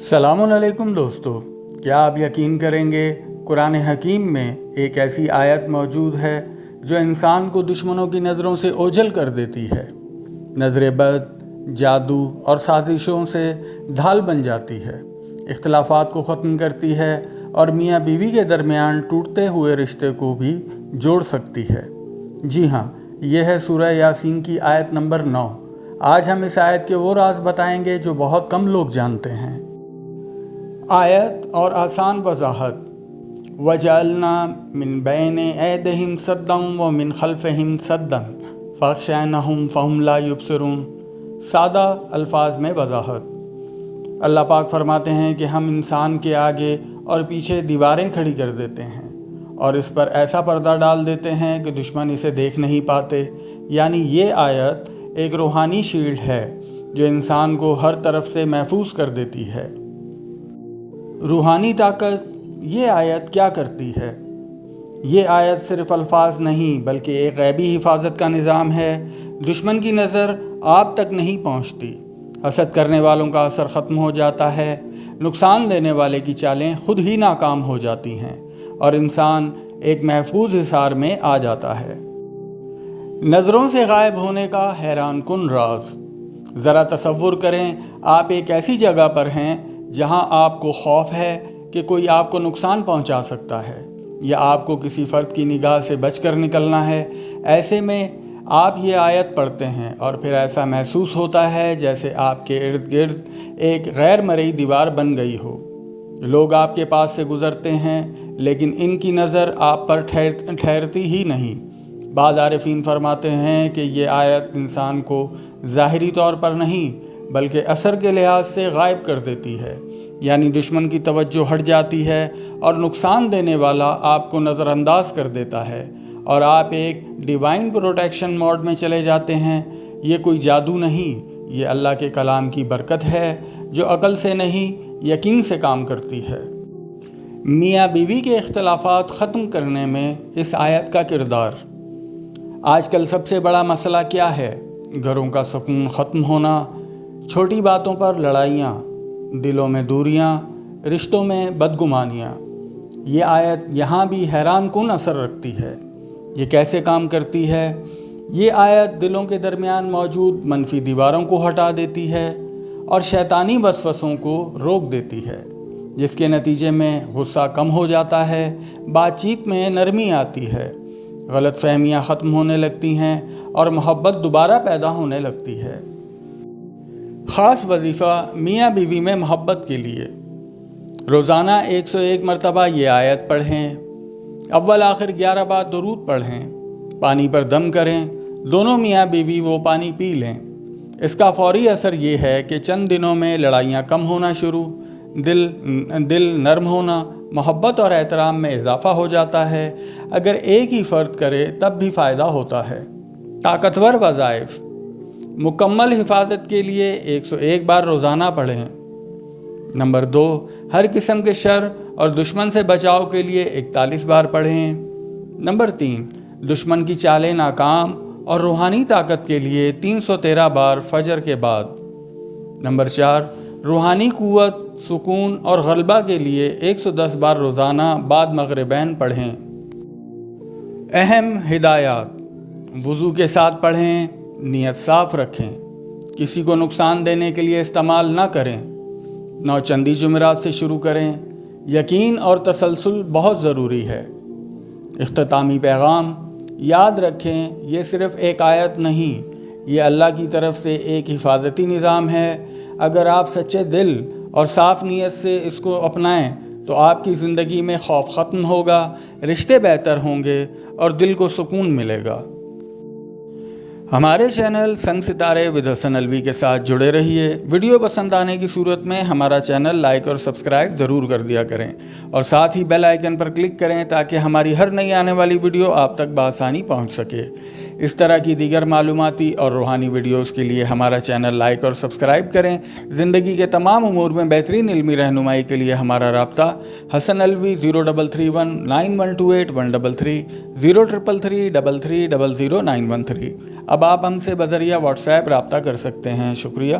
السلام علیکم دوستو، کیا آپ یقین کریں گے قرآن حکیم میں ایک ایسی آیت موجود ہے جو انسان کو دشمنوں کی نظروں سے اوجھل کر دیتی ہے، نظر بد، جادو اور سازشوں سے ڈھال بن جاتی ہے، اختلافات کو ختم کرتی ہے اور میاں بیوی کے درمیان ٹوٹتے ہوئے رشتے کو بھی جوڑ سکتی ہے۔ جی ہاں، یہ ہے سورہ یاسین کی آیت نمبر 9۔ آج ہم اس آیت کے وہ راز بتائیں گے جو بہت کم لوگ جانتے ہیں۔ آیت اور آسان وضاحت: وَجَعَلْنَا مِن بَيْنِ أَيْدِيهِمْ سَدًّا وَمِن خَلْفِهِمْ سَدًّا فَأَغْشَيْنَاهُمْ فَهُمْ لَا يُبْصِرُونَ۔ سادہ الفاظ میں وضاحت: اللہ پاک فرماتے ہیں کہ ہم انسان کے آگے اور پیچھے دیواریں کھڑی کر دیتے ہیں اور اس پر ایسا پردہ ڈال دیتے ہیں کہ دشمن اسے دیکھ نہیں پاتے۔ یعنی یہ آیت ایک روحانی شیلڈ ہے جو انسان کو ہر طرف سے محفوظ کر دیتی ہے۔ روحانی طاقت: یہ آیت کیا کرتی ہے؟ یہ آیت صرف الفاظ نہیں بلکہ ایک غیبی حفاظت کا نظام ہے۔ دشمن کی نظر آپ تک نہیں پہنچتی، حسد کرنے والوں کا اثر ختم ہو جاتا ہے، نقصان دینے والے کی چالیں خود ہی ناکام ہو جاتی ہیں اور انسان ایک محفوظ حصار میں آ جاتا ہے۔ نظروں سے غائب ہونے کا حیران کن راز: ذرا تصور کریں، آپ ایک ایسی جگہ پر ہیں جہاں آپ کو خوف ہے کہ کوئی آپ کو نقصان پہنچا سکتا ہے یا آپ کو کسی فرد کی نگاہ سے بچ کر نکلنا ہے۔ ایسے میں آپ یہ آیت پڑھتے ہیں اور پھر ایسا محسوس ہوتا ہے جیسے آپ کے ارد گرد ایک غیر مرئی دیوار بن گئی ہو۔ لوگ آپ کے پاس سے گزرتے ہیں لیکن ان کی نظر آپ پر ٹھہرتی ہی نہیں۔ بعض عارفین فرماتے ہیں کہ یہ آیت انسان کو ظاہری طور پر نہیں بلکہ اثر کے لحاظ سے غائب کر دیتی ہے، یعنی دشمن کی توجہ ہٹ جاتی ہے اور نقصان دینے والا آپ کو نظر انداز کر دیتا ہے اور آپ ایک ڈیوائن پروٹیکشن موڈ میں چلے جاتے ہیں۔ یہ کوئی جادو نہیں، یہ اللہ کے کلام کی برکت ہے جو عقل سے نہیں یقین سے کام کرتی ہے۔ میاں بیوی کے اختلافات ختم کرنے میں اس آیت کا کردار: آج کل سب سے بڑا مسئلہ کیا ہے؟ گھروں کا سکون ختم ہونا، چھوٹی باتوں پر لڑائیاں، دلوں میں دوریاں، رشتوں میں بدگمانیاں۔ یہ آیت یہاں بھی حیران کن اثر رکھتی ہے۔ یہ کیسے کام کرتی ہے؟ یہ آیت دلوں کے درمیان موجود منفی دیواروں کو ہٹا دیتی ہے اور شیطانی وسوسوں کو روک دیتی ہے، جس کے نتیجے میں غصہ کم ہو جاتا ہے، بات چیت میں نرمی آتی ہے، غلط فہمیاں ختم ہونے لگتی ہیں اور محبت دوبارہ پیدا ہونے لگتی ہے۔ خاص وظیفہ میاں بیوی میں محبت کے لیے: روزانہ 101 مرتبہ یہ آیت پڑھیں، اول آخر 11 بار درود پڑھیں، پانی پر دم کریں، دونوں میاں بیوی وہ پانی پی لیں۔ اس کا فوری اثر یہ ہے کہ چند دنوں میں لڑائیاں کم ہونا شروع، دل نرم ہونا، محبت اور احترام میں اضافہ ہو جاتا ہے۔ اگر ایک ہی فرد کرے تب بھی فائدہ ہوتا ہے۔ طاقتور وظائف: مکمل حفاظت کے لیے 101 بار روزانہ پڑھیں۔ نمبر 2، ہر قسم کے شر اور دشمن سے بچاؤ کے لیے 41 بار پڑھیں۔ نمبر 3، دشمن کی چالیں ناکام اور روحانی طاقت کے لیے 313 بار فجر کے بعد۔ نمبر 4، روحانی قوت، سکون اور غلبہ کے لیے 110 بار روزانہ بعد مغربین پڑھیں۔ اہم ہدایات: وضو کے ساتھ پڑھیں، نیت صاف رکھیں، کسی کو نقصان دینے کے لیے استعمال نہ کریں، 9 چندی جمعرات سے شروع کریں، یقین اور تسلسل بہت ضروری ہے۔ اختتامی پیغام: یاد رکھیں یہ صرف ایک آیت نہیں، یہ اللہ کی طرف سے ایک حفاظتی نظام ہے۔ اگر آپ سچے دل اور صاف نیت سے اس کو اپنائیں تو آپ کی زندگی میں خوف ختم ہوگا، رشتے بہتر ہوں گے اور دل کو سکون ملے گا۔ ہمارے چینل سنگ ستارے ود حسن الوی کے ساتھ جڑے رہیے۔ ویڈیو پسند آنے کی صورت میں ہمارا چینل لائک اور سبسکرائب ضرور کر دیا کریں اور ساتھ ہی بیل آئیکن پر کلک کریں تاکہ ہماری ہر نئی آنے والی ویڈیو آپ تک بآسانی پہنچ سکے۔ اس طرح کی دیگر معلوماتی اور روحانی ویڈیوز کے لیے ہمارا چینل لائک اور سبسکرائب کریں۔ زندگی کے تمام امور میں بہترین علمی رہنمائی کے لیے ہمارا رابطہ حسن الوی 0331 9128 133 0333 33 00913۔ اب آپ ہم سے بذریعہ واٹس ایپ رابطہ کر سکتے ہیں۔ شکریہ۔